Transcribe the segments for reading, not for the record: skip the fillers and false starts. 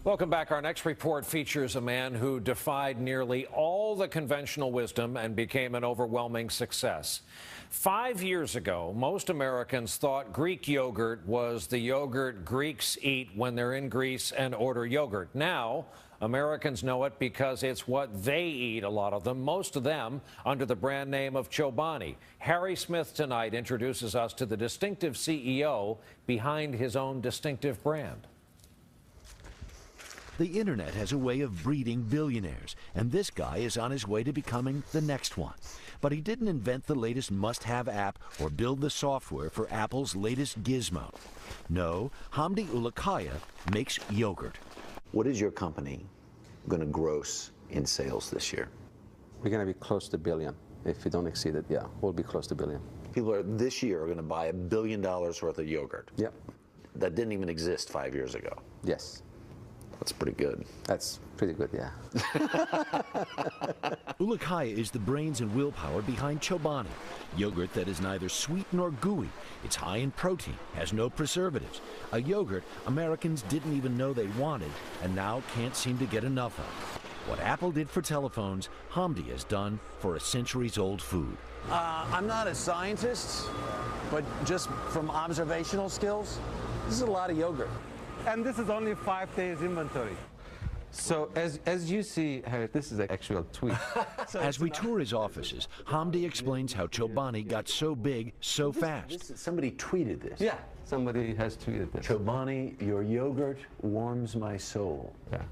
Welcome back. Our next report features a man who defied nearly all the conventional wisdom and became an overwhelming success. 5 years ago, most Americans thought Greek yogurt was the yogurt Greeks eat when they're in Greece and order yogurt. Now, Americans know it because it's what they eat, a lot of them, most of them under the brand name of Chobani. Harry Smith tonight introduces us to the distinctive CEO behind his own distinctive brand. The internet has a way of breeding billionaires, and this guy is on his way to becoming the next one. But he didn't invent the latest must-have app or build the software for Apple's latest gizmo. No, Hamdi Ulukaya makes yogurt. What is your company going to gross in sales this year? We're going to be close to $1 billion. If we don't exceed it, yeah, we'll be close to $1 billion. People this year are going to buy $1 billion worth of yogurt. Yep. That didn't even exist 5 years ago. Yes. That's pretty good. That's pretty good, yeah. Ulukaya is the brains and willpower behind Chobani, yogurt that is neither sweet nor gooey. It's high in protein, has no preservatives. A yogurt Americans didn't even know they wanted and now can't seem to get enough of. What Apple did for telephones, Hamdi has done for a centuries-old food. I'm not a scientist, but just from observational skills, this is a lot of yogurt. And this is only 5 days inventory. So as you see, Harry, this is an actual tweet. As we tour his offices, Hamdi explains how Chobani got so big so fast. Somebody tweeted this. Yeah, somebody has tweeted this. Chobani, your yogurt warms my soul. Yeah.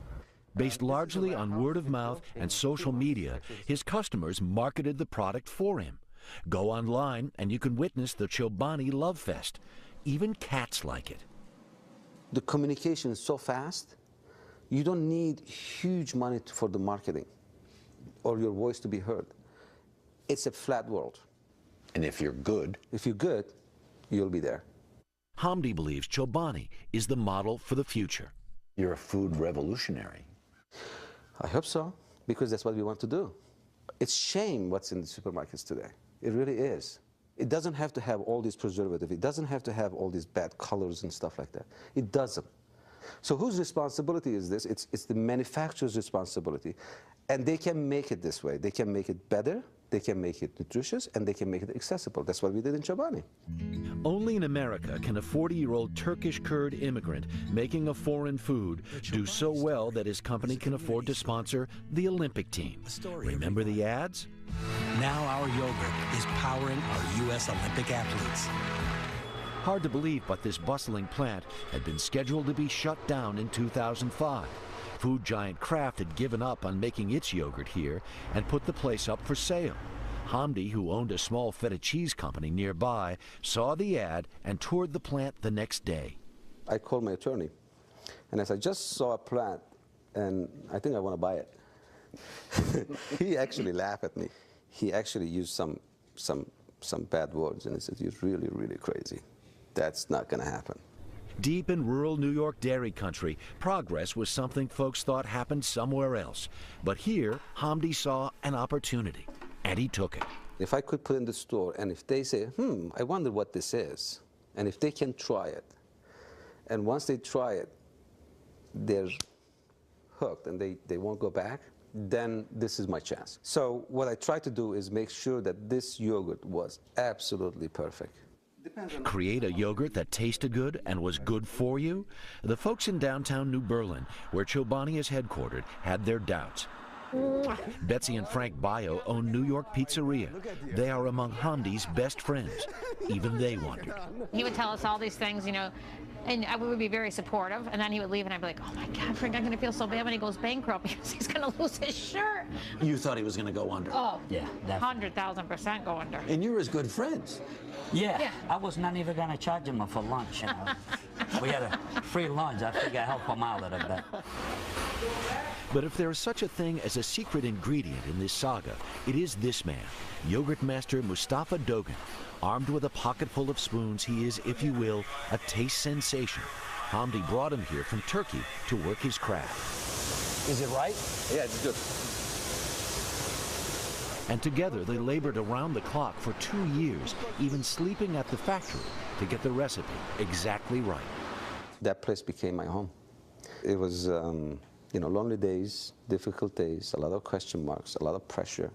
Based largely on word of mouth and social media, his customers marketed the product for him. Go online and you can witness the Chobani Love Fest. Even cats like it. The communication is so fast, you don't need huge money for the marketing or your voice to be heard. It's a flat world. And if you're good, you'll be there. Hamdi believes Chobani is the model for the future. you're a food revolutionary. I hope so, because that's what we want to do. It's shame what's in the supermarkets today. It really is. It doesn't have to have all these preservatives. It doesn't have to have all these bad colors and stuff like that. It doesn't. So whose responsibility is this? It's the manufacturer's responsibility. And they can make it this way. They can make it better, they can make it nutritious, and they can make it accessible. That's what we did in Chobani. Only in America can a 40-year-old Turkish Kurd immigrant making a foreign food do so well that his company can afford to sponsor the Olympic team. Remember the ads? Now our yogurt is powering our U.S. Olympic athletes. Hard to believe, but this bustling plant had been scheduled to be shut down in 2005. Food giant Kraft had given up on making its yogurt here and put the place up for sale. Hamdi, who owned a small feta cheese company nearby, saw the ad and toured the plant the next day. I called my attorney, and I said, I just saw a plant, and I think I want to buy it. He actually laughed at me. He actually used some bad words, and he said, you're really, really crazy. That's not going to happen. Deep in rural New York dairy country, progress was something folks thought happened somewhere else. But here, Hamdi saw an opportunity, and he took it. If I could put in the store, and if they say, I wonder what this is, and if they can try it, and once they try it, they're hooked, and they won't go back, then this is my chance. So what I tried to do is make sure that this yogurt was absolutely perfect. Create a yogurt that tasted good and was good for you? The folks in downtown New Berlin, where Chobani is headquartered, had their doubts. Betsy and Frank Bayo own New York Pizzeria. They are among Hamdi's best friends. Even they wondered. He would tell us all these things, you know, and we would be very supportive, and then he would leave, and I'd be like, oh my God, Frank, I'm going to feel so bad when he goes bankrupt because he's going to lose his shirt. You thought he was going to go under. Oh, Yeah, 100,000% go under. And you're as good friends. Yeah, I was not even going to charge him for lunch, you know. We had a free lunch. I figured I'd help him out a little bit. But if there is such a thing as a secret ingredient in this saga, it is this man, yogurt master Mustafa Dogan. Armed with a pocket full of spoons, he is, if you will, a taste sensation. Hamdi brought him here from Turkey to work his craft. Is it right? Yeah, it's good. And together they labored around the clock for 2 years, even sleeping at the factory to get the recipe exactly right. That place became my home. It was, lonely days, difficult days, a lot of question marks, a lot of pressure.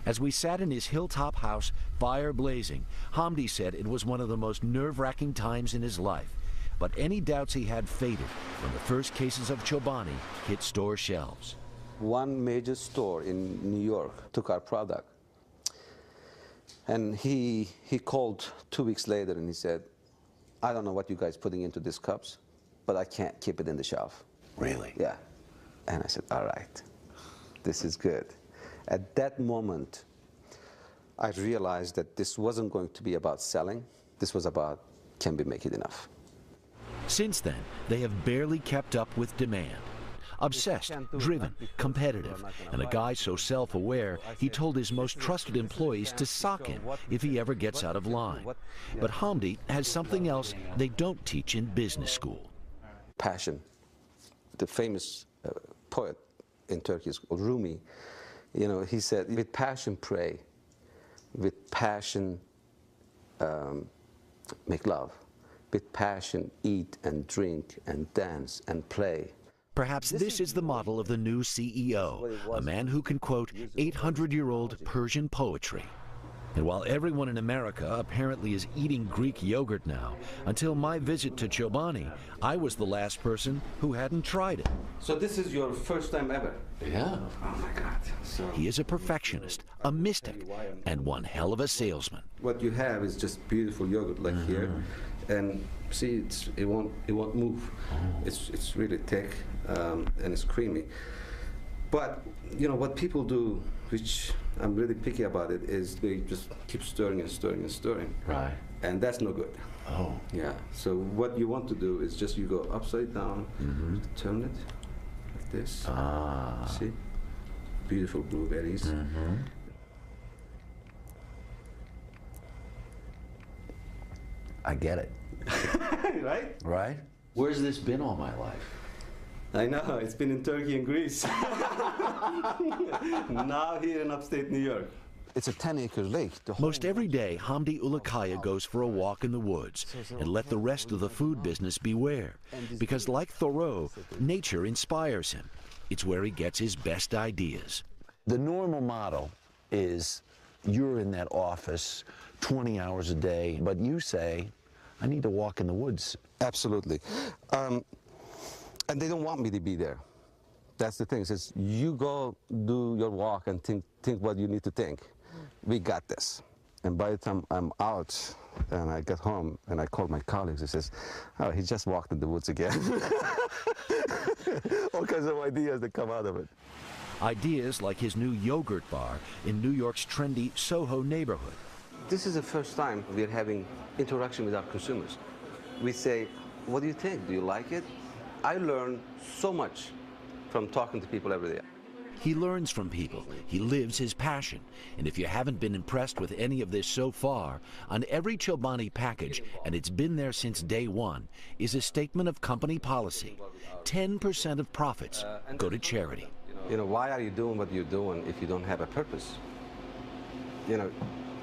As we sat in his hilltop house, fire blazing, Hamdi said it was one of the most nerve-wracking times in his life. But any doubts he had faded when the first cases of Chobani hit store shelves. One major store in New York took our product. And he called 2 weeks later and he said, I don't know what you guys putting into these cups, but I can't keep it in the shelf. Really? Yeah. And I said, all right, this is good. At that moment, I realized that this wasn't going to be about selling. This was about, can we make it enough? Since then, they have barely kept up with demand. Obsessed, driven, competitive, and a guy so self-aware, he told his most trusted employees to sock him if he ever gets out of line. But Hamdi has something else they don't teach in business school. Passion. The famous poet in Turkey is called Rumi. He said, with passion pray, with passion make love, with passion eat and drink and dance and play. Perhaps this is the model of the new CEO, a man who can quote 800-year-old Persian poetry. And while everyone in America apparently is eating Greek yogurt now, until my visit to Chobani, I was the last person who hadn't tried it. So this is your first time ever? Yeah. Oh my God. So He is a perfectionist, a mystic, and one hell of a salesman. what you have is just beautiful yogurt like here, and see, it won't move. It's really thick and it's creamy. But what people do, which I'm really picky about it, is they just keep stirring and stirring and stirring. Right. And that's no good. Oh. Yeah. So what you want to do is just you go upside down, turn it like this. Ah. See? Beautiful blueberries. I get it. Right? Right? Where's this been all my life? I know, it's been in Turkey and Greece. Now here in upstate New York. It's a 10-acre lake. Most every day, Hamdi Ulukaya goes for a walk in the woods and let the rest of the food business beware. Because like Thoreau, nature inspires him. It's where he gets his best ideas. The normal model is you're in that office 20 hours a day, but you say, I need to walk in the woods. Absolutely. And they don't want me to be there. That's the thing. It says, you go do your walk and think what you need to think. We got this. And by the time I'm out and I get home and I call my colleagues, it says, oh, he just walked in the woods again. All kinds of ideas that come out of it. Ideas like his new yogurt bar in New York's trendy Soho neighborhood. This is the first time we're having interaction with our consumers. We say, what do you think? Do you like it? I learn so much from talking to people every day. He learns from people. He lives his passion. And if you haven't been impressed with any of this so far, on every Chobani package, and it's been there since day one, is a statement of company policy. 10% of profits go to charity. Why are you doing what you're doing if you don't have a purpose?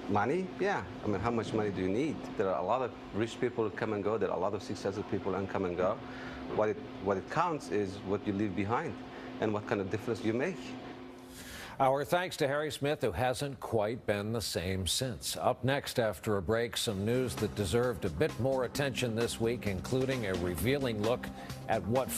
Money? Yeah. I mean, how much money do you need? There are a lot of rich people who come and go. There are a lot of successful people who come and go. What it counts is what you leave behind and what kind of difference you make. Our thanks to Harry Smith, who hasn't quite been the same since. Up next after a break, some news that deserved a bit more attention this week, including a revealing look at what